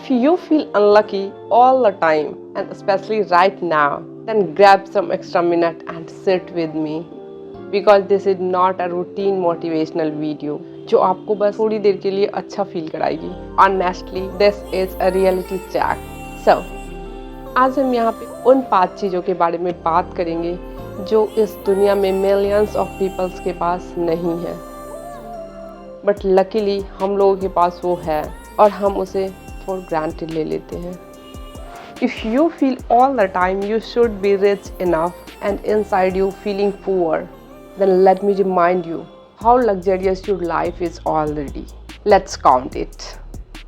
If you feel unlucky all the time, and especially right now, then grab some extra minute and sit with me. Because this is not a routine motivational video जो आपको बस थोड़ी देर के लिए अच्छा feel कराएगी. Honestly, this is a reality check. So, आज हम यहाँ पे उन 5 चीज़ों के बारे में बात करेंगे जो इस दुनिया में मिलियंस ऑफ पीपल्स के पास नहीं है, बट लकीली हम लोगों के पास वो है और हम उसे फॉर ग्रांटेड ले लेते हैं. If you feel all the time you should be rich enough and inside you feeling poor, then let me remind you how luxurious your life is already. Let's count it.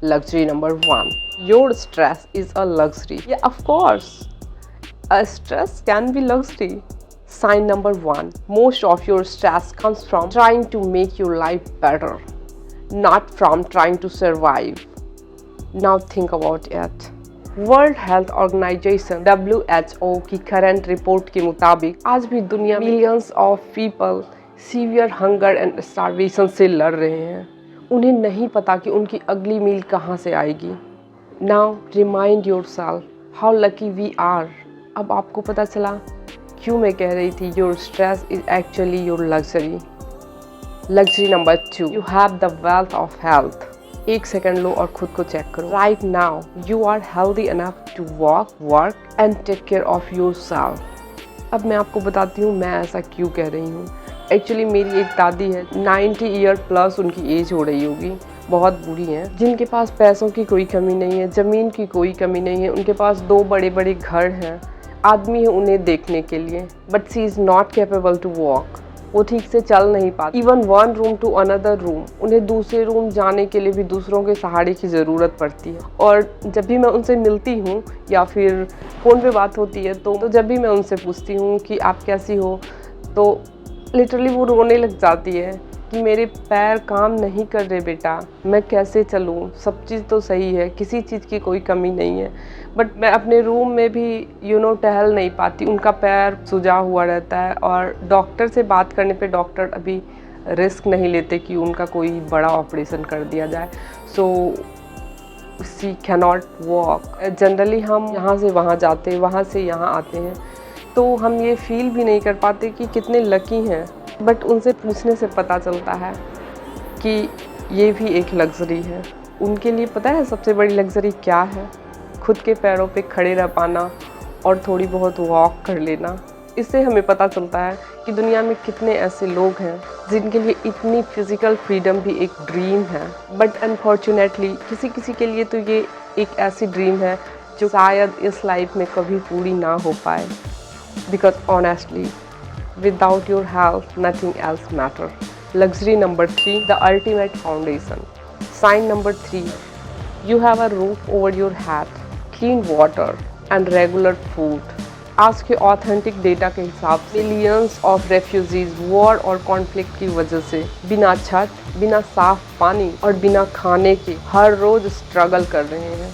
Luxury number 1. Your stress is a luxury. Yeah, of course. A stress can be luxury. Sign number 1. Most of your stress comes from trying to make your life better, not from trying to survive. Now think about it. World Health Organization WHO की current report के मुताबिक आज भी दुनिया में millions of people severe hunger and starvation से लड़ रहे हैं. उन्हें नहीं पता कि उनकी अगली मील कहाँ से आएगी. Now remind yourself how lucky we are. अब आपको पता चला क्यों मैं कह रही थी your stress is actually your luxury. Luxury number 2. You have the wealth of health. एक सेकंड लो और खुद को चेक करो. Right now you are healthy enough to walk, work and take care of yourself. अब मैं आपको बताती हूँ मैं ऐसा क्यों कह रही हूँ. एक्चुअली मेरी एक दादी है, 90 ईयर प्लस उनकी एज हो रही होगी, बहुत बूढ़ी हैं, जिनके पास पैसों की कोई कमी नहीं है, ज़मीन की कोई कमी नहीं है, उनके पास 2 बड़े बड़े घर हैं, आदमी है उन्हें देखने के लिए, but she is not capable to walk. वो ठीक से चल नहीं पाती. Even one room to another room, उन्हें दूसरे रूम जाने के लिए भी दूसरों के सहारे की ज़रूरत पड़ती है. और जब भी मैं उनसे मिलती हूँ या फिर फ़ोन पे बात होती है तो जब भी मैं उनसे पूछती हूँ कि आप कैसी हो, तो लिटरली वो रोने लग जाती है कि मेरे पैर काम नहीं कर रहे बेटा, मैं कैसे चलूँ, सब चीज़ तो सही है, किसी चीज़ की कोई कमी नहीं है, बट मैं अपने रूम में भी टहल नहीं पाती, उनका पैर सूजा हुआ रहता है. और डॉक्टर से बात करने पे डॉक्टर अभी रिस्क नहीं लेते कि उनका कोई बड़ा ऑपरेशन कर दिया जाए. So she can not walk. Generally हम यहाँ से वहाँ जाते, वहाँ से यहाँ आते हैं, तो हम ये फील भी नहीं कर पाते कि कितने लकी हैं. बट उनसे पूछने से पता चलता है कि ये भी एक लग्जरी है. उनके लिए पता है सबसे बड़ी लग्जरी क्या है? खुद के पैरों पे खड़े रह पाना और थोड़ी बहुत वॉक कर लेना. इससे हमें पता चलता है कि दुनिया में कितने ऐसे लोग हैं जिनके लिए इतनी फिज़िकल फ्रीडम भी एक ड्रीम है. बट अनफॉर्चुनेटली किसी किसी के लिए तो ये एक ऐसी ड्रीम है जो शायद इस लाइफ में कभी पूरी ना हो पाए. Because honestly without your health nothing else matter. Luxury number 3. The ultimate foundation. Sign number 3. You have a roof over your head, clean water and regular food. आज के ऑथेंटिक डेटा के हिसाब से मिलियंस ऑफ रेफ्यूजीज वॉर और conflict की वजह से बिना छत, बिना साफ पानी और बिना खाने के हर रोज स्ट्रगल कर रहे हैं.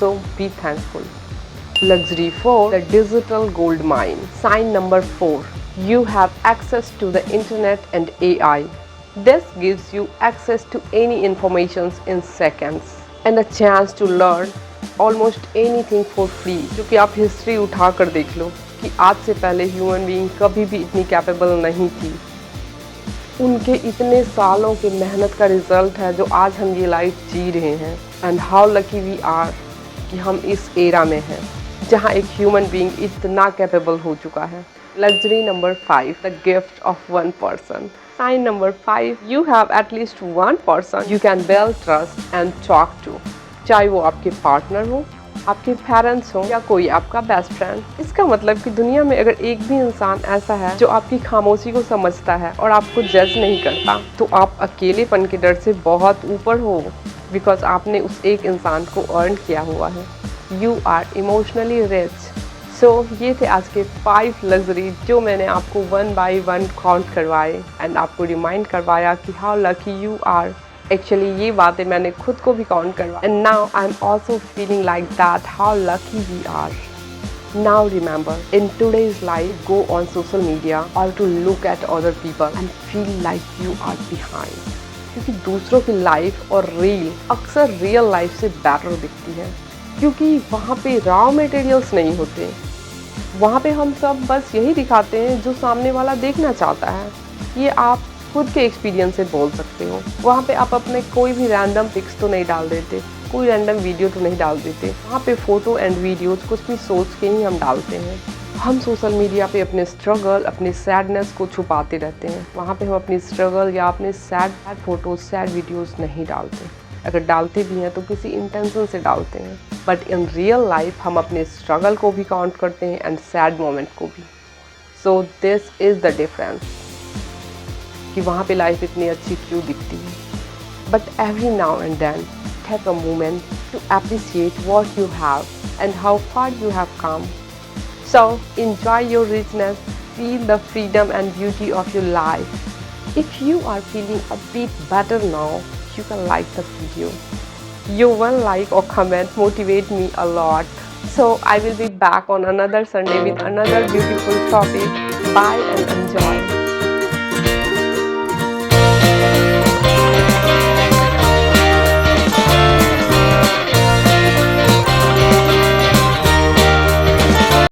सो be thankful. Luxury 4. The digital gold mine. Sign number 4. You have access to the internet and AI. This gives you access to any information in seconds and a chance to learn almost anything for free. क्योंकि आप history उठा कर देख लो कि आज से पहले human being कभी भी इतनी कैपेबल नहीं थी. उनके इतने सालों के मेहनत का रिजल्ट है जो आज हम ये लाइफ जी रहे हैं. And how lucky we are कि हम इस एरा में हैं जहाँ एक ह्यूमन बीइंग इतना कैपेबल हो चुका है. Luxury number 5. The gift of one person. Sign number 5. You have at least one person you can build trust and talk to. चाहे वो आपके पार्टनर हो, आपके पेरेंट्स हो या कोई आपका बेस्ट फ्रेंड. इसका मतलब कि दुनिया में अगर एक भी इंसान ऐसा है जो आपकी खामोशी को समझता है और आपको जज नहीं करता, तो आप अकेलेपन के डर से बहुत ऊपर हो. बिकॉज आपने उस एक इंसान को अर्न किया हुआ है. You are emotionally rich. So ये थे आज के 5 लग्जरी जो मैंने आपको 1 बाय 1 काउंट करवाए एंड आपको रिमाइंड करवाया कि how lucky you are. Actually ये बातें मैंने खुद को भी काउंट करवाई and now I am also feeling like that how lucky we are. Now remember, in today's life, go on social media or to look at other people and feel like you are behind. क्योंकि दूसरों की life और reel अक्सर real life से better दिखती है, क्योंकि वहाँ पे रॉ मटेरियल्स नहीं होते। वहाँ पे हम सब बस यही दिखाते हैं जो सामने वाला देखना चाहता है। ये आप खुद के एक्सपीरियंस से बोल सकते हो। वहाँ पे आप अपने कोई भी रैंडम पिक्स तो नहीं डाल देते, कोई रैंडम वीडियो तो नहीं डाल देते। वहाँ पे फ़ोटो एंड वीडियोज़ कुछ भी सोच के ही हम डालते हैं। हम सोशल मीडिया पे अपने स्ट्रगल, अपने सैडनेस को छुपाते रहते हैं। वहाँ पे हम अपनी स्ट्रगल या अपने सैड फोटोज, सैड वीडियोज़ नहीं डालते। अगर डालते भी हैं तो किसी इंटेंशन से डालते हैं। बट इन रियल लाइफ हम अपने स्ट्रगल को भी काउंट करते हैं एंड सैड मोमेंट को भी। So this is the difference कि वहाँ पे लाइफ इतनी अच्छी क्यों दिखती है। But every now and then take a moment to appreciate what you have and how far you have come. So enjoy your richness, feel the freedom and beauty of your life. If you are feeling a bit better now, you can like the video. Your one like or comment motivate me a lot. So I will be back on another Sunday with another beautiful topic. Bye and enjoy.